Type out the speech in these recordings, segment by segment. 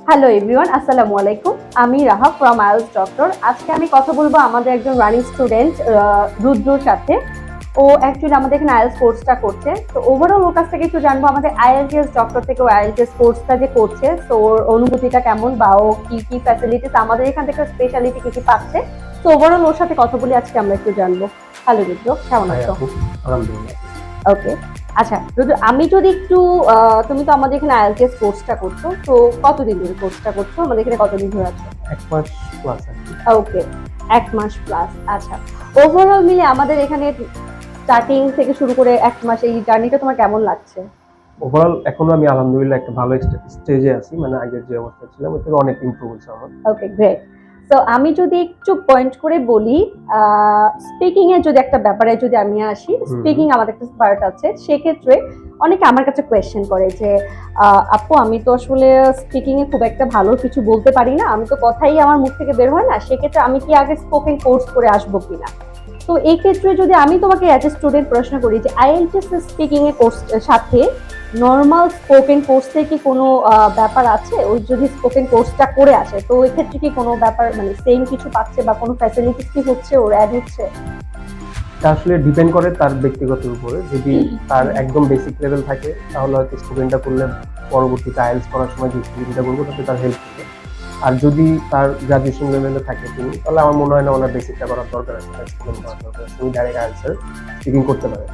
Hello everyone, আসসালামু আলাইকুম। আমি রাহা ফ্রম IELTS Doctor। আজকে আমি কথা বলবো আমাদের একজন রানিং স্টুডেন্ট রুদ্রর সাথে। ও অ্যাকচুয়ালি আমাদের এখানে IELTS কোর্সটা করছে। তো ওভারঅল ওর কাছ থেকে একটু জানবো আমাদের IELTS ডক্টর থেকে ও IELTS কোর্সটা যে করছে, তো ওর অনুভূতিটা কেমন বা ও কি কি ফ্যাসিলিটিস আমাদের এখান থেকে স্পেশালিটি কি কি পাচ্ছে। তো ওভারঅল ওর সাথে কথা বলে আজকে আমরা একটু জানবো। হ্যালো রুদ্র, কেমন আছো? আলহামদুলিল্লাহ। ওকে, আচ্ছা রুদ্র, আমি যদি একটু তুমি তো আমাদের এখানে IELTS কোর্সটা করছো, তো কতদিন ধরে কোর্সটা করছো? আমাদের এখানে কতদিন ধরে আছো? 1 মাস প্লাস আর কি। ওকে, 1 মাস প্লাস। আচ্ছা, ওভারঅল মিলে আমাদের এখানে স্টার্টিং থেকে শুরু করে 1 মাস এই জার্নিটা তোমার কেমন লাগছে? ওভারঅল এখনো আমি আলহামদুলিল্লাহ একটা ভালো স্টেজে আছি, মানে আগের যে অবস্থা ছিলাম ওর থেকে অনেক ইমপ্রুভ হয়েছে আমার। ওকে, গ্রেট। তো আমি যদি একটু পয়েন্ট করে বলি, স্পিকিং এর যদি একটা ব্যাপারে যদি আমি আসি, স্পিকিং আমাদের একটা পার্ট আছে। সেক্ষেত্রে অনেকে আমার কাছে কোয়েশ্চেন করে যে আপু, আমি তো আসলে স্পিকিং এ খুব একটা ভালো কিছু বলতে পারি না, আমি তো কথাই আমার মুখ থেকে বের হয় না, সেক্ষেত্রে আমি কি আগে স্পোকেন কোর্স করে আসবো কিনা? তো এই ক্ষেত্রে যদি আমি তোমাকে অ্যাজ এ স্টুডেন্ট প্রশ্ন করি যে IELTS স্পিকিং এর কোর্স সাথে নর্মাল স্পোকেন কোর্সে কি কোনো ব্যাপার আছে? ওই যদি স্পোকেন কোর্সটা করে আসে, তো ওই ক্ষেত্রে কি কোনো ব্যাপার, মানে সেম কিছু পাচ্ছে বা কোনো ফ্যাসিলিটিস কি হচ্ছে ওর অ্যাড হচ্ছে? এটা আসলে ডিপেন্ড করে তার ব্যক্তিগত উপরে। যদি তার একদম বেসিক লেভেল থাকে তাহলে হয়তো স্টুডেন্টটা করলে পরবর্তীতে আইএলটিএস করার সময় যে স্টুডেন্টটা করবো তাতে তার হেল্প হবে। আর যদি তার গ্রাজুয়েশন লেভেলে থাকে তিনি, তাহলে আমার মনে হয় না ওনার বেসিকটা করার দরকার আছে, স্টুডেন্ট করার দরকার আছে। উনি ডাইরেক্ট আনসার স্পিকিং করতে পারে।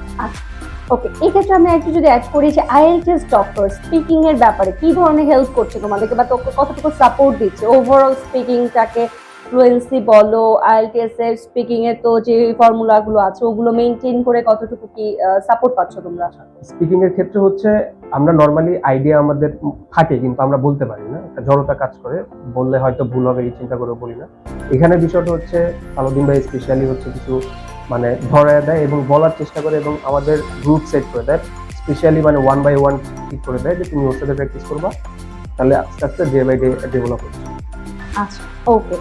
ওকে, এই ক্ষেত্রে আমি একটু যদি অ্যাড করি যে IELTS ডক্টর স্পিকিং এর ব্যাপারে কি ধরনের হেল্প করছে তোমাদেরকে বা কতটুকু সাপোর্ট দিচ্ছে ওভারঅল স্পিকিংটাকে? ফ্লুয়েন্সি বলো, IELTS এর স্পিকিং এর তো যে ফর্মুলাগুলো আছে ওগুলো মেইনটেইন করে কতটুকু কি সাপোর্ট পাচ্ছ তোমরা? স্পিকিং এর ক্ষেত্রে হচ্ছে আমরা নরমালি আইডিয়া আমাদের থাকে কিন্তু আমরা বলতে পারি না, একটা জড়তা কাজ করে, বললে হয়তো ভুল হবে এই চিন্তা করে বলি না। এখানে বিষয়টা হচ্ছে আলাউদ্দিন ভাই স্পেশালি হচ্ছে কিছু মানে ধরায় দেয় এবং বলার চেষ্টা করে এবং আমাদের গ্রুপ সেট করে দেয়, স্পেশালি মানে 1 বাই 1 ঠিক করে দেয় যে তুমি ওর সাথে প্র্যাকটিস করবা, তাহলে আস্তে আস্তে ডে বাই ডে ডেভেলপ হচ্ছে। আচ্ছা, ওকে।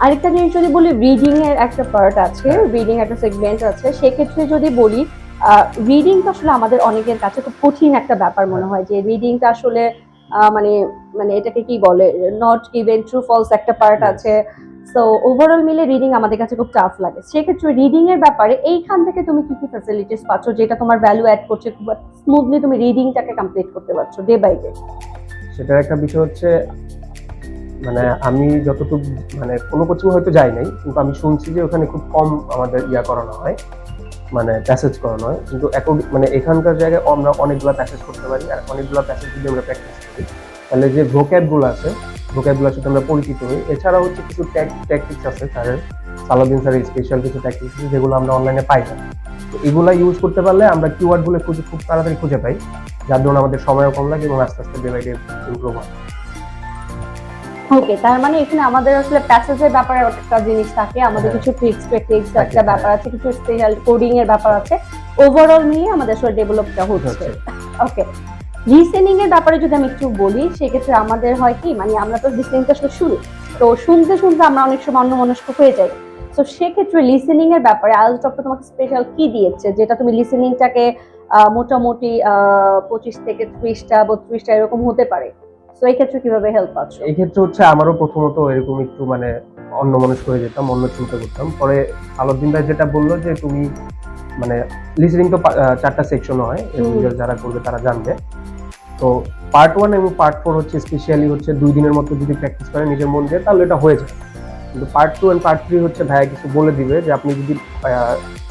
আরেকটা জিনিস যদি বলি, রিডিং এর একটা পার্ট আছে, রিডিং একটা সেগমেন্ট আছে। সেক্ষেত্রে যদি বলি রিডিং তো আসলে আমাদের অনেকের কাছে খুব কঠিন একটা ব্যাপার মনে হয়, যে রিডিংটা আসলে মানে মানে এটাকে কি বলে, নট গিভেন ট্রু ফলস একটা পার্ট আছে। সো ওভারঅল মিলে রিডিং আমাদের কাছে খুব টাফ লাগে। সেক্ষেত্রে রিডিং এর ব্যাপারে এইখান থেকে তুমি কি কি ফ্যাসিলিটিস পাচ্ছ যেটা তোমার ভ্যালু অ্যাড করছে, খুব স্মুথলি তুমি রিডিংটাকে কমপ্লিট করতে পারছো ডে বাই ডে? সেটার একটা বিষয় হচ্ছে মানে আমি যতটুকু মানে কোনো কোচিং হয়তো যাই নাই, কিন্তু আমি শুনছি যে ওখানে খুব কম আমাদের করানো হয়, মানে প্যাসেজ করানো হয়। কিন্তু এখন মানে এখানকার জায়গায় আমরা অনেকগুলো প্যাসেজ করতে পারি, আর অনেকগুলো প্যাসেজ যদি আমরা প্র্যাকটিস করি তাহলে যে ভোক্যাবগুলো আছে ভোক্যাবগুলোর সাথে আমরা পরিচিত হই। এছাড়া হচ্ছে কিছু ট্যাকটিক্স আছে স্যারের, সালাউদ্দিন স্যারের স্পেশাল কিছু ট্যাকটিক্স আছে যেগুলো আমরা অনলাইনে পাই না। তো এগুলো ইউজ করতে পারলে আমরা কিওয়ার্ডগুলো খুব তাড়াতাড়ি খুঁজে পাই, যার জন্য আমাদের সময়ও কম লাগে এবং আস্তে আস্তে ডে বাই ডে ইমপ্রুভ হয়। ওকে, তার মানে এখানে আমাদের আসলে প্যাসেজের ব্যাপারে একটা জিনিস থাকে, আমাদের কিছু ট্রিক্স টেকনিক্স একটা ব্যাপার আছে, কিছু স্পেশাল কোডিং এর ব্যাপার আছে। ওভারঅল নিয়ে আমাদের আসলে ডেভেলপটা হচ্ছে। ওকে, লিসেনিং এর ব্যাপারে যদি আমি একটু বলি, সেক্ষেত্রে আমাদের হয় কি, মানে আমরা তো লিসেনিংটা আসলে শুনি, তো শুনতে শুনতে আমরা অনেক সময় অন্যমনস্ক হয়ে যাই। তো সেক্ষেত্রে লিসেনিং এর ব্যাপারে IELTS ডক্টর তোমাকে স্পেশাল কি দিয়েছে যেটা তুমি লিসেনিংটাকে মোটামুটি 25 থেকে 30টা 32টা এরকম হতে পারে? তো এই ক্ষেত্রে কিভাবে হেল্প পাচ্ছ? এই ক্ষেত্রে হচ্ছে আমারও প্রথমত এরকম একটু মানে অন্যমনস্ক হয়ে যেতাম, অন্য চিন্তা করতাম। পরে আলাউদ্দিন ভাই যেটা বললো যে তুমি মানে লিসেনিং তো 4টা সেকশন হয়, যারা করবে তারা জানবে। তো পার্ট 1 এবং পার্ট 4 হচ্ছে স্পেশালি হচ্ছে 2 দিনের মতো যদি প্র্যাকটিস করেন নিজের মন দিয়ে তাহলে এটা হয়ে যায়। কিন্তু পার্ট 2 এন্ড পার্ট 3 হচ্ছে ভাইয়া কিছু বলে দিবে যে আপনি যদি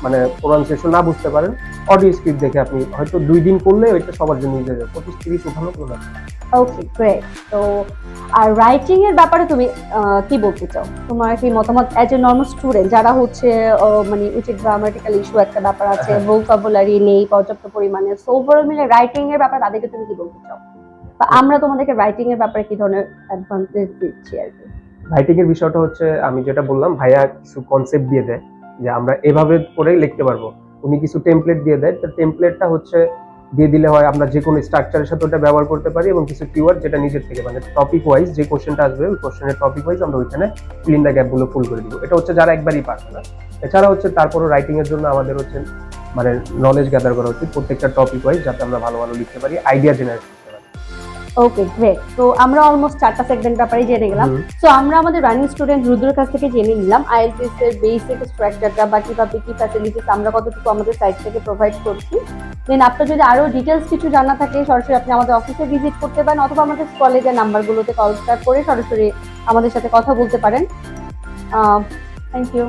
মানে প্রনাউন্সিয়েশন না বুঝতে পারেন, অডিও স্ক্রিপ্ট দেখে আপনি হয়তো 2 দিন করলে ওইটা সবার জন্য ইজি হয়ে যাবে। 25-30 উঠানো কোনো ব্যাপার না। ওকে, গ্রেট। তো আর রাইটিং এর ব্যাপারে তুমি কি বলতে চাও? তোমার কি মতামত অ্যাজ এ নরমাল স্টুডেন্ট যারা হচ্ছে মানে উচিত গ্রামাটিক্যাল ইস্যু একটা ব্যাপার আছে, ভোকাবুলারি নেই পর্যাপ্ত পরিমাণে, সো ওভারঅল মিলে রাইটিং এর ব্যাপারে তাদেরকে তুমি কি বলতে চাও, বা আমরা তোমাদেরকে রাইটিং এর ব্যাপারে কি ধরনের অ্যাডভান্টেজ দিচ্ছি আর কি? রাইটিং এর বিষয়টা হচ্ছে আমি যেটা বললাম, ভাইয়া কিছু কনসেপ্ট দিয়ে দেয় যে আমরা এভাবে করেই লিখতে পারবো। উনি কিছু টেমপ্লেট দিয়ে দেয়, তো টেমপ্লেটটা হচ্ছে দিয়ে দিলে হয় আমরা যে কোনো স্ট্রাকচারের সাথে ওটা ব্যবহার করতে পারি এবং কিছু কিওয়ার্ড যেটা নিজের থেকে মানে টপিক ওয়াইজ যে কোশ্চেনটা আসবে ওই কোশ্চেনের টপিক ওয়াইজ আমরা ওইখানে ফিল ইন দ্য গ্যাপগুলো ফুল করে দিব। এটা হচ্ছে যারা একবারই পারবে না। এছাড়া হচ্ছে তারপরও রাইটিং এর জন্য আমাদের হচ্ছে মানে নলেজ গ্যাদার করা উচিত প্রত্যেকটা টপিক ওয়াইজ, যাতে আমরা ভালো ভালো লিখতে পারি, আইডিয়া জেনারেট করতে পারি। Okay great. তো আমরা অলমোস্ট 4টা সেগমেন্ট ব্যাপারে জেনে গেলাম। সো আমরা আমাদের রানিং স্টুডেন্ট রুদ্রের কাছ থেকে জেনে নিলাম IELTS এর বেসিক স্ট্রাকচারটা বা কিভাবে কি ফ্যাসিলিটিস আমরা কতটুকু আমাদের সাইট থেকে প্রোভাইড করছি। দেন আপনার যদি আরো ডিটেলস কিছু জানা থাকে সরাসরি আপনি আমাদের অফিসে ভিজিট করতে পারেন অথবা আমাদের কলেজের নাম্বারগুলোতে কল করে সরাসরি আমাদের সাথে কথা বলতে পারেন। Thank you.